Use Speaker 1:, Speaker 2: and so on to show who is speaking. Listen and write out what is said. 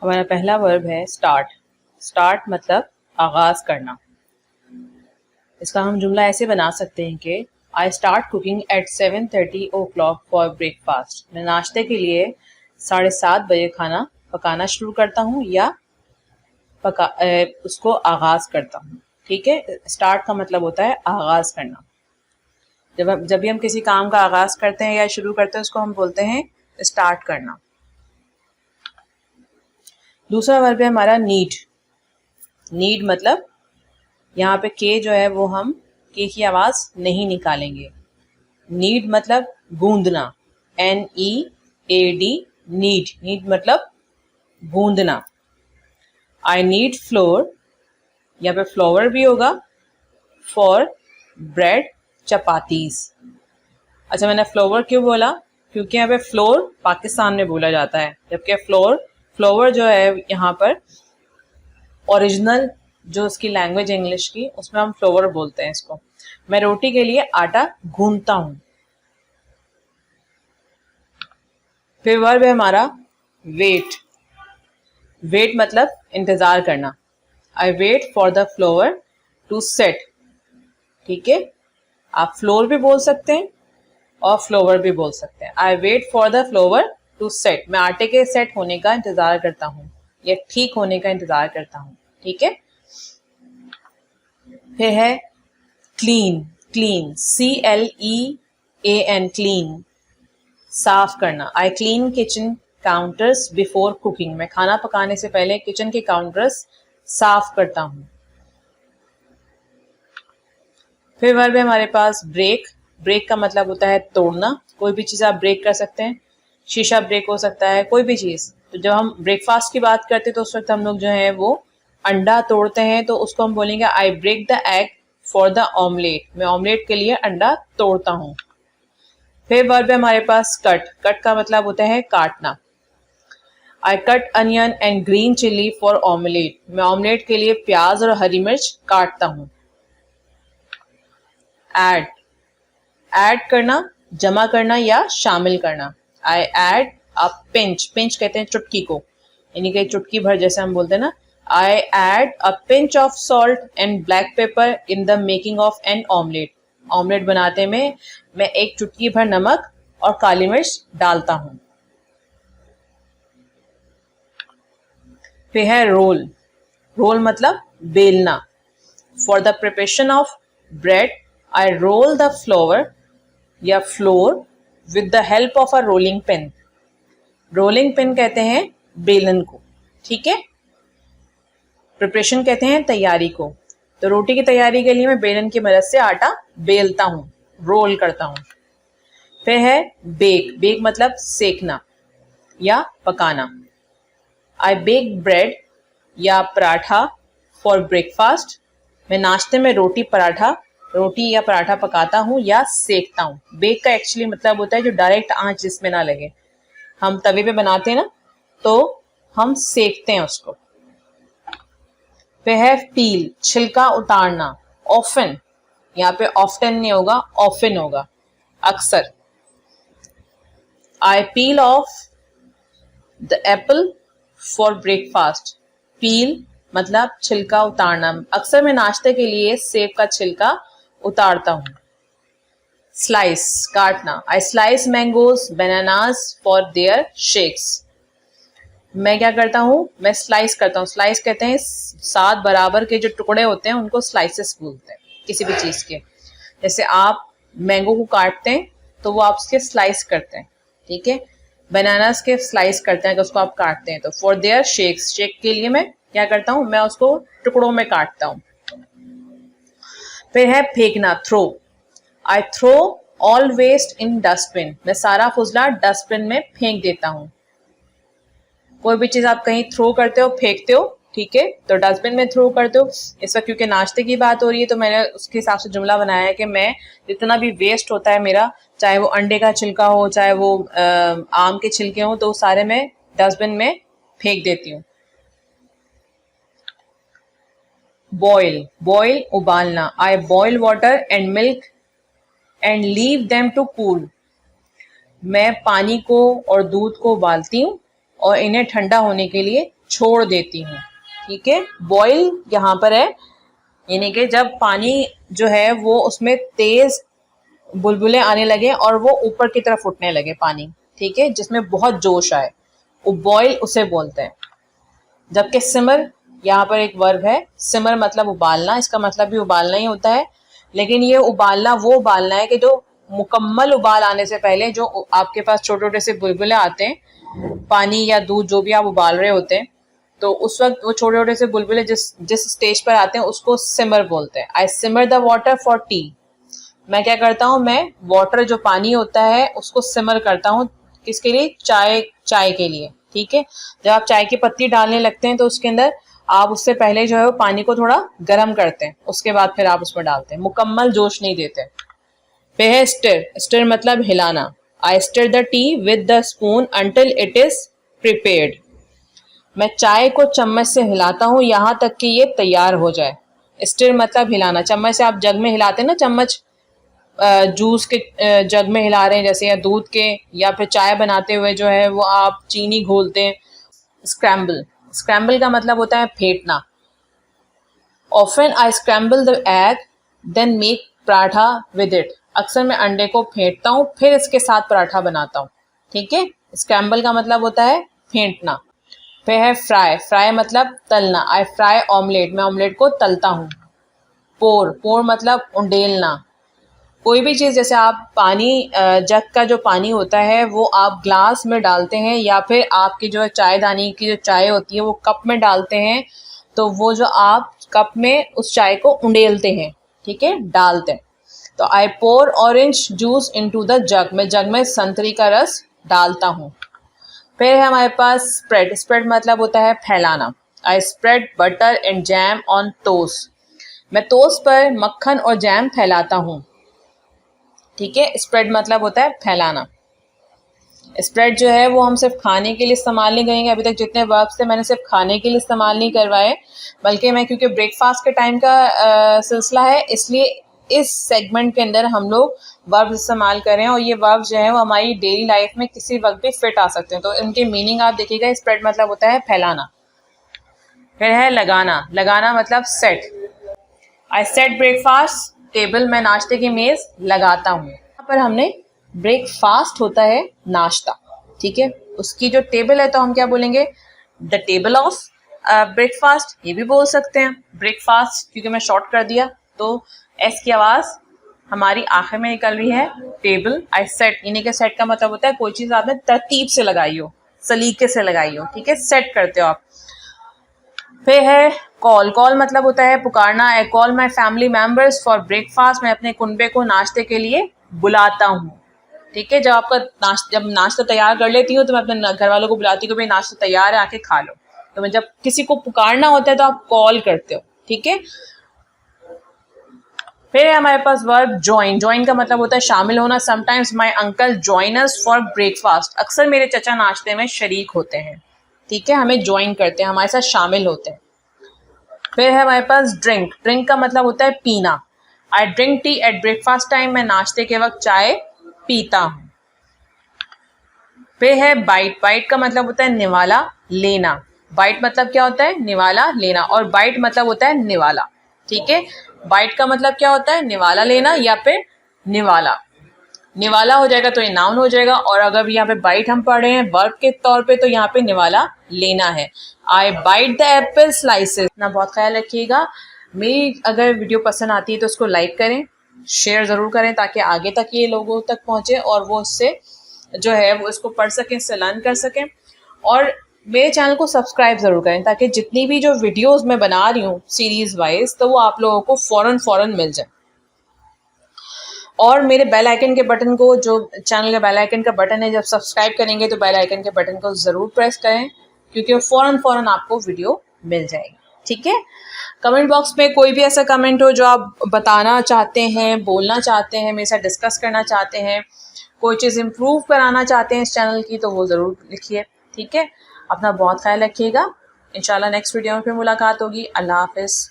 Speaker 1: हमारा पहला वर्ब है स्टार्ट। स्टार्ट मतलब आगाज करना। इसका हम जुमला ऐसे बना सकते हैं कि I start cooking eight 7:30 for breakfast. मैं नाश्ते के लिए 7:30 बजे खाना पकाना शुरू करता हूँ या उसको आगाज करता हूँ। ठीक है, स्टार्ट का मतलब होता है आगाज करना। जब भी हम किसी काम का आगाज करते हैं या शुरू करते हैं उसको हम बोलते हैं स्टार्ट करना। दूसरा वर्ब है हमारा नीड। नीड मतलब यहाँ पे के जो है वो हम के की आवाज नहीं निकालेंगे। नीड मतलब गूंदना, NEAD, नीड। नीड मतलब गूंदना। आई नीड फ्लोर, यहाँ पे फ्लोवर भी होगा, फॉर ब्रेड चपातीज। अच्छा, मैंने फ्लोवर क्यों बोला? क्योंकि यहाँ पे फ्लोर पाकिस्तान में बोला जाता है, जबकि फ्लोवर जो है यहाँ पर ओरिजिनल जो उसकी लैंग्वेज इंग्लिश की, उसमें हम फ्लोवर बोलते हैं इसको। मैं रोटी के लिए आटा गूंथता हूं। फिर वर्ब है हमारा वेट। वेट मतलब इंतजार करना। I wait for the flour to set. ठीक है, आप फ्लोर भी बोल सकते हैं और फ्लोवर भी बोल सकते हैं। I wait for the flour to set. मैं आटे के सेट होने का इंतजार करता हूँ या ठीक होने का इंतजार करता हूँ। ठीक है, फिर है क्लीन। क्लीन, CLEAN, क्लीन, साफ करना। I clean kitchen counters before cooking. मैं खाना पकाने से पहले किचन के काउंटर्स साफ करता हूँ। फिर वर्ब है हमारे पास ब्रेक। ब्रेक का मतलब होता है तोड़ना। कोई भी चीज़ आप ब्रेक कर सकते हैं। शीशा ब्रेक हो सकता है, कोई भी चीज़। तो जब हम ब्रेकफास्ट की बात करते हैं तो उस वक्त हम लोग जो है वो अंडा तोड़ते हैं, तो उसको हम बोलेंगे I break the egg for the omelette. मैं ऑमलेट के लिए अंडा तोड़ता हूँ। फिर वर्ब है हमारे पास कट। कट का मतलब होता है काटना। I cut onion and green chilli for omelette. मैं ऑमलेट के लिए प्याज और हरी मिर्च काटता हूँ। ऐड, ऐड करना, जमा करना या शामिल करना। आई ऐड अ पिंच। पिंच कहते हैं चुटकी को, यानी कि चुटकी भर जैसे हम बोलते हैं ना। I add a pinch of salt and black pepper in the making of an omelette. Omelette बनाते में मैं एक चुटकी भर नमक और काली मिर्च डालता हूं। फिर है रोल। रोल मतलब बेलना। For the preparation of bread I roll the flour या flour with the help of a rolling pin. Rolling pin कहते हैं बेलन को। ठीक है, प्रिपरेशन कहते हैं तैयारी को। तो रोटी की तैयारी के लिए मैं बेलन की मदद से आटा बेलता हूँ, रोल करता हूँ। फिर है बेक। बेक मतलब सेकना या पकाना। आई बेक ब्रेड या पराठा फॉर ब्रेकफास्ट। मैं नाश्ते में रोटी या पराठा पकाता हूँ या सेकता हूँ। बेक का एक्चुअली मतलब होता है जो डायरेक्ट आंच जिसमें ना लगे। हम तवे पे बनाते हैं ना, तो हम सेकते हैं उसको। फिर है पील, छिलका उतारना। ऑफन, यहाँ पे ऑफ्टन नहीं होगा, ऑफन होगा, अक्सर। I peel off the apple for breakfast. Peel मतलब छिलका उतारना। अक्सर मैं नाश्ते के लिए सेब का छिलका उतारता हूँ। स्लाइस, काटना। I slice mangoes bananas for their shakes. मैं क्या करता हूँ, मैं स्लाइस करता हूँ। स्लाइस कहते हैं 7 बराबर के जो टुकड़े होते हैं उनको स्लाइसेस बोलते हैं किसी भी चीज के। जैसे आप मैंगो को काटते हैं तो वो आप उसके स्लाइस करते हैं। ठीक है, बनानास के स्लाइस करते हैं अगर उसको आप काटते हैं तो। फॉर देयर शेक्स, शेक के लिए मैं क्या करता हूँ, मैं उसको टुकड़ों में काटता हूँ। फिर है फेंकना, throw. I throw all waste in dustbin. मैं सारा फुजला डस्टबिन में फेंक देता हूँ। कोई भी चीज आप कहीं थ्रो करते हो, फेंकते हो, ठीक है, तो डस्टबिन में थ्रो करते हो। इस वक्त क्योंकि नाश्ते की बात हो रही है तो मैंने उसके हिसाब से जुमला बनाया है कि मैं जितना भी वेस्ट होता है मेरा, चाहे वो अंडे का छिलका हो, चाहे वो आम के छिलके हो, तो सारे मैं डस्टबिन में फेंक देती हूँ। बॉयल, बॉयल उबालना। I boil water and milk and leave them to cool. मैं पानी को और दूध को उबालती हूँ और इन्हें ठंडा होने के लिए छोड़ देती हूँ। ठीक है, बॉईल यहाँ पर है, यानी कि जब पानी जो है वो उसमें तेज बुलबुले आने लगे और वो ऊपर की तरफ उठने लगे पानी, ठीक है, जिसमें बहुत जोश आए, वो बॉईल उसे बोलते हैं। जबकि सिमर यहाँ पर एक वर्ब है, सिमर मतलब उबालना, इसका मतलब भी उबालना ही होता है, लेकिन ये उबालना वो उबालना है कि जो मुकम्मल उबाल आने से पहले जो आपके पास छोटे छोटे से बुलबुले आते हैं, पानी या दूध जो भी आप उबाल रहे होते हैं, तो उस वक्त वो छोटे छोटे से बुलबुले जिस जिस स्टेज पर आते हैं उसको सिमर बोलते हैं। आई सिमर द वाटर फॉर टी, मैं क्या करता हूँ, मैं वाटर जो पानी होता है उसको सिमर करता हूँ, किसके लिए, चाय के लिए। ठीक है, जब आप चाय की पत्ती डालने लगते हैं तो उसके अंदर आप उससे पहले जो है वो पानी को थोड़ा गर्म करते हैं, उसके बाद फिर आप उसमें डालते हैं, मुकम्मल जोश नहीं देते। फिर है स्टिर, स्टिर मतलब हिलाना। I stir the tea with the spoon until it is prepared, मैं चाय को चम्मच से हिलाता हूँ यहाँ तक कि ये तैयार हो जाए। स्टिर मतलब हिलाना, चम्मच से आप जग में हिलाते हैं ना, चम्मच जूस के जग में हिला रहे हैं जैसे, या दूध के, या फिर चाय बनाते हुए जो है वो आप चीनी घोलते हैं। स्क्रैम्बल, स्क्रैम्बल का मतलब होता है फेंटना। Often I scramble the egg then make paratha with it, अक्सर मैं अंडे को फेंटता हूँ फिर इसके साथ पराठा बनाता हूँ। ठीक है, स्क्रैम्बल का मतलब होता है फेंटना। फिर है फ्राई, फ्राई मतलब तलना। आई फ्राई ऑमलेट, मैं ऑमलेट को तलता हूँ। पोर, पोर मतलब उंडेलना। कोई भी चीज़, जैसे आप पानी जग का जो पानी होता है वो आप ग्लास में डालते हैं, या फिर आपकी जो चायदानी की जो चाय होती है वो कप में डालते हैं, तो वो जो आप कप में उस चाय को उंडेलते हैं, ठीक है, डालते हैं। तो I pour orange juice into the jug, मैं जग में संतरी का रस डालता हूँ। फिर है हमारे पास स्प्रेड, स्प्रेड मतलब होता है फैलाना। I spread butter and jam on toast, मैं टोस्ट पर मक्खन और जैम फैलाता हूँ। ठीक है, स्प्रेड मतलब होता है फैलाना। स्प्रेड जो है वो हम सिर्फ खाने के लिए इस्तेमाल नहीं करेंगे, अभी तक जितने वर्ब्स थे मैंने सिर्फ खाने के लिए इस्तेमाल नहीं करवाए, बल्कि मैं क्योंकि ब्रेकफास्ट के टाइम का सिलसिला है इसलिए इस सेगमेंट के अंदर हम लोग वर्ब्स इस्तेमाल कर रहे हैं, और ये वर्ब्स जो है वो हमारी डेली लाइफ में किसी वक्त भी फिट आ सकते हैं। तो इनके मीनिंग आप देखिएगा, स्प्रेड मतलब होता है फैलाना। फिर है लगाना, लगाना मतलब सेट। आई सेट ब्रेकफास्ट टेबल, मैं नाश्ते की मेज लगाता हूँ। यहाँ पर हमने ब्रेकफास्ट होता है नाश्ता, ठीक है, उसकी जो टेबल है तो हम क्या बोलेंगे, द टेबल ऑफ ब्रेकफास्ट, ये भी बोल सकते हैं। ब्रेकफास्ट क्योंकि मैं शॉर्ट कर दिया तो एस की आवाज़ हमारी आखिर में निकल रही है। टेबल, आई सेट, यानी कि सेट का मतलब होता है कोई चीज़ आपने तरतीब से लगाई हो, सलीके से लगाई हो, ठीक है, सेट करते हो आप। फिर है कॉल, कॉल मतलब होता है पुकारना। I call my family members for breakfast, मैं अपने कुनबे को नाश्ते के लिए बुलाता हूँ। ठीक है, जब आपका जब नाश्ता तैयार कर लेती हूँ तो मैं अपने घर वालों को बुलाती हूँ कि भाई नाश्ता तैयार है, आके खा लो। तो मैं जब किसी को पुकारना होता है तो आप कॉल करते हो। ठीक है, फिर है हमारे पास वर्ब ज्वाइन, ज्वाइन का मतलब होता है शामिल होना। Sometimes my uncle join us for breakfast, अक्सर मेरे चचा नाश्ते में शरीक होते हैं। ठीक है, हमें ज्वाइन करते हैं, हमारे साथ शामिल होते हैं। फिर है हमारे पास ड्रिंक, ड्रिंक का मतलब होता है पीना। I drink tea at breakfast time, मैं नाश्ते के वक्त चाय पीता हूँ। फिर है बाइट, बाइट का मतलब होता है निवाला लेना। बाइट मतलब क्या होता है, निवाला लेना, और बाइट मतलब होता है निवाला। ठीक है, बाइट का मतलब क्या होता है, निवाला लेना या फिर निवाला। निवाला हो जाएगा तो ये नाउन हो जाएगा, और अगर यहाँ पे बाइट हम पढ़ रहे हैं वर्ब के तौर पे तो यहाँ पे निवाला लेना है। आई बाइट द एप्पल स्लाइसेस, ना बहुत ख्याल रखिएगा। मेरी अगर वीडियो पसंद आती है तो उसको लाइक करें, शेयर ज़रूर करें ताकि आगे तक ये लोगों तक पहुँचे और वो उससे जो है वो इसको पढ़ सकें, इससे लर्न कर सकें। और मेरे चैनल को सब्सक्राइब ज़रूर करें ताकि जितनी भी जो वीडियोज़ मैं बना रही हूँ सीरीज़ वाइज तो वो आप लोगों को फ़ौरन मिल जाए। और मेरे बेल आइकन के बटन को, जो चैनल का बेल आइकन का बटन है, जब सब्सक्राइब करेंगे तो बेल आइकन के बटन को ज़रूर प्रेस करें क्योंकि फ़ौरन आपको वीडियो मिल जाएगी। ठीक है, कमेंट बॉक्स में कोई भी ऐसा कमेंट हो जो आप बताना चाहते हैं, बोलना चाहते हैं, मेरे साथ डिस्कस करना चाहते हैं, कोई चीज़ इम्प्रूव कराना चाहते हैं इस चैनल की तो वो ज़रूर लिखिए। ठीक है, अपना बहुत ख्याल रखिएगा। इंशाल्लाह नेक्स्ट वीडियो में फिर मुलाकात होगी। अल्लाह हाफ़िज़।